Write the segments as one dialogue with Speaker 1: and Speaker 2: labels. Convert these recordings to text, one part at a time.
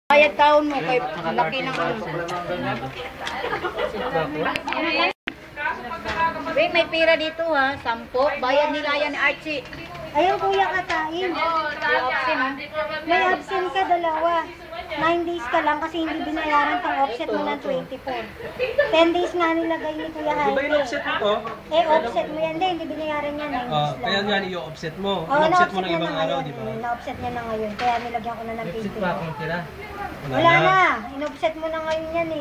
Speaker 1: Bayad taon mo kay laki ng ano. Wait, may pira dito ha, 10. Bayad nila yan ni Archie.
Speaker 2: Ayun kuya katain. May absent ka dalawa. 9 days ka lang kasi hindi binayaran tong offset mo ng 24. 10 days nga nilagay ni Kuya Jaime.
Speaker 3: Di ba yung offset mo to?
Speaker 2: Offset mo yan. Hindi binyayaran niya 9 days lang.
Speaker 3: Kaya nga i-offset mo.
Speaker 2: Oo,
Speaker 3: I-offset mo ng
Speaker 2: niya
Speaker 3: ibang
Speaker 2: na
Speaker 3: araw,
Speaker 2: ngayon.
Speaker 3: di ba?
Speaker 2: Na-offset niya na ngayon. Kaya nilagyan ko na ng 24.
Speaker 3: Wala
Speaker 2: Wala na. In-offset mo na ngayon yan eh.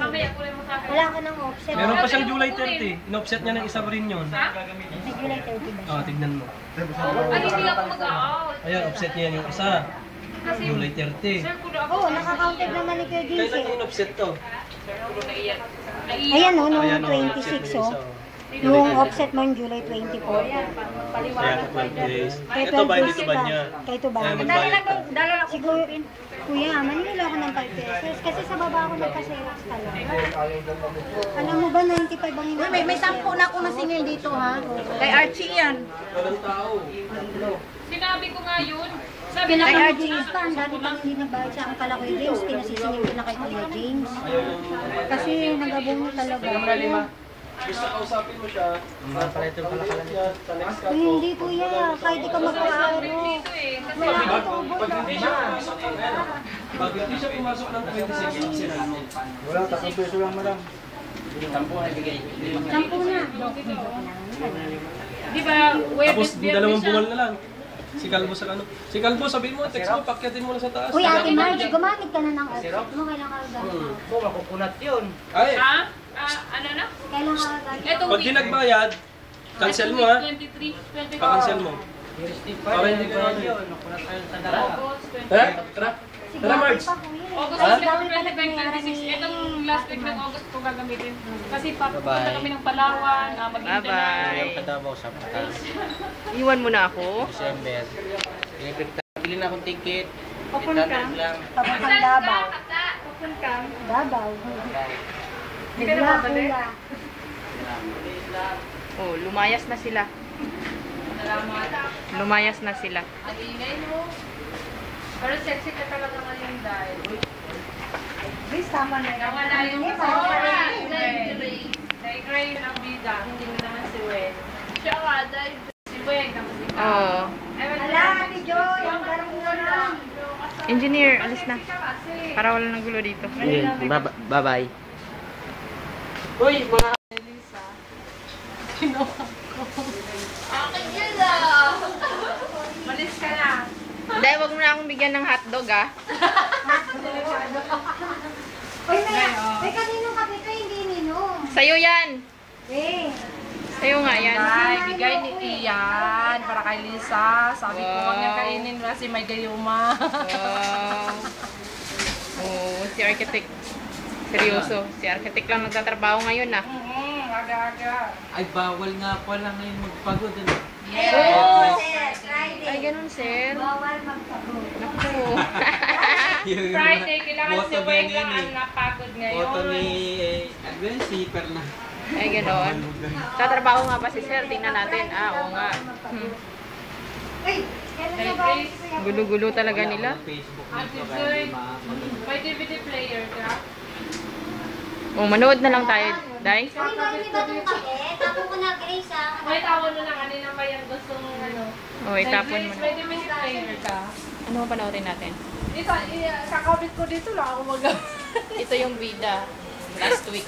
Speaker 2: Wala ka ng offset.
Speaker 3: Meron pa siyang July 30. In-offset niya ng isa rin yun.
Speaker 2: May July 30 ba?
Speaker 3: Tignan mo.
Speaker 4: Hindi ako mag-out.
Speaker 3: Ayan, offset niya yung isa. July 30.
Speaker 2: Oo, nakaka-counted naman ni Kuya
Speaker 3: Kailan
Speaker 2: Jinx eh.
Speaker 3: in-offset to?
Speaker 2: Ayan o, noong
Speaker 3: Ayan,
Speaker 2: 26
Speaker 3: offset
Speaker 2: oh.
Speaker 3: niya isa.
Speaker 2: Yung offset mo yung July 24.
Speaker 3: Ayan, 12 days.
Speaker 2: Kaya
Speaker 3: Ito ba,
Speaker 2: 12
Speaker 3: dito ba niya?
Speaker 2: Kaya ito ba?
Speaker 3: Kaya magbayad ka.
Speaker 1: Dala lang
Speaker 2: Si Kuya, manila ako ng 5 pesos. Kasi sa baba ako nagpa-xerox talaga. Alam mo ba, 95 ang
Speaker 1: Uy, may 10 na ako nasingil dito ha. Kay Archie yan.
Speaker 3: Walang tao.
Speaker 4: Sinabi ko nga yun.
Speaker 2: Sabi na Kuya James pa, ang dami pang hindi nabayad sa akin pala Kuya James. Pinasisingil ko na kay Kuya James. Kasi nagabong mo talaga.
Speaker 3: Gusto kausapin mo siya.
Speaker 2: Uy, hindi Kuya, kahit di ka magpa-aro. Wala ka tubos
Speaker 3: Pag hindi siya pumasok ng pag hindi siya pumasok ng 26, optional mo.
Speaker 5: Wala, 10 peso lang madam.
Speaker 2: 10 na.
Speaker 4: Di ba,
Speaker 3: Tapos dalawang bungal na lang. Si Calvo sa ano. Si Calvo, sabihin mo, text mo, pakyatin mo na sa taas.
Speaker 2: Uy, Ate Marge, gumamit ka na ng offset mo. Kailan ka gagawin?
Speaker 3: Ay,
Speaker 4: Ha? Ano na?
Speaker 2: Kailan ka gagawin?
Speaker 4: Etong
Speaker 3: pag di nagbayad, cancel mo ha.
Speaker 4: 23, 24.
Speaker 3: Pa-cancel mo. Para hindi ka ano yun.
Speaker 4: August, 20.
Speaker 3: Tara, tara.
Speaker 2: Si
Speaker 3: Tara,
Speaker 2: Gabi
Speaker 3: Marge.
Speaker 2: pa, Kuya.
Speaker 4: August
Speaker 2: Kasi
Speaker 4: 25,
Speaker 2: Gabi pa
Speaker 4: 26. Itong last week ng August ko gagamitin. Kasi papunta kami ng Palawan, mag-internet.
Speaker 6: Iwan mo na ako.
Speaker 7: December. Bili na akong ticket.
Speaker 2: Papuntang Davao. Davao. Bigla, Kuya.
Speaker 6: Oh, lumayas na sila. Lumayas na sila.
Speaker 4: Ang ingay mo. Pero sexy ka talaga ngayon dahil.
Speaker 2: Please, tama na
Speaker 4: Nawa na yung Dahil gray ng bida, hindi mo naman si Wen. Siya nga, dahil si Wen ang bida.
Speaker 6: Oh.
Speaker 2: Ala, Ate Joy, ang garong mo na.
Speaker 6: Engineer, alis na. Para wala nang gulo dito.
Speaker 7: Bye-bye.
Speaker 3: Uy, mga...
Speaker 4: Akin yun ah! Malis ka na.
Speaker 6: Dahil wag mo na akong bigyan ng hotdog ah.
Speaker 2: Uy, may kaninong kape ka, hindi ninom.
Speaker 6: Sa'yo yan.
Speaker 2: Eh,
Speaker 6: Sa'yo nga yan.
Speaker 4: Ay, bigay ni Ian para kay Lisa. Sabi ko, huwag niya kainin kasi may gayuma.
Speaker 6: Wow. Oh, si architect. Seryoso. Si architect lang nagtatrabaho ngayon ah.
Speaker 4: Aga-aga.
Speaker 7: Ay, bawal nga pala ngayon magpagod.
Speaker 2: oh, sir, Friday.
Speaker 6: Ay, ganun sir.
Speaker 2: Bawal magpagod.
Speaker 6: Naku.
Speaker 4: Friday, kailangan si
Speaker 7: Boto ba
Speaker 4: Wen
Speaker 7: yun
Speaker 4: lang
Speaker 7: eh?
Speaker 4: ang napagod ngayon.
Speaker 7: Boto ni Advent Seeker na.
Speaker 6: Ay, gano'n. Tatrabaho nga pa si sir. Tingnan natin. Ah, oo nga.
Speaker 2: Uy, kailan na ba?
Speaker 6: Gulo-gulo talaga nila.
Speaker 7: Facebook
Speaker 4: Ate
Speaker 7: nito
Speaker 4: Joy,
Speaker 7: kaya
Speaker 4: may DVD player ka?
Speaker 6: Oh, manood na lang tayo, Day.
Speaker 2: Uy, hindi ba itong kape? Tapo ko na, Grace, ah.
Speaker 4: May tawon mo lang, kanina pa yan gustong ano.
Speaker 6: Oh, itapon mo na.
Speaker 4: May DVD player ka?
Speaker 6: Ano mo panoorin natin?
Speaker 4: Kakabit ko dito lang ako mag-
Speaker 6: Ito yung bida. Last week.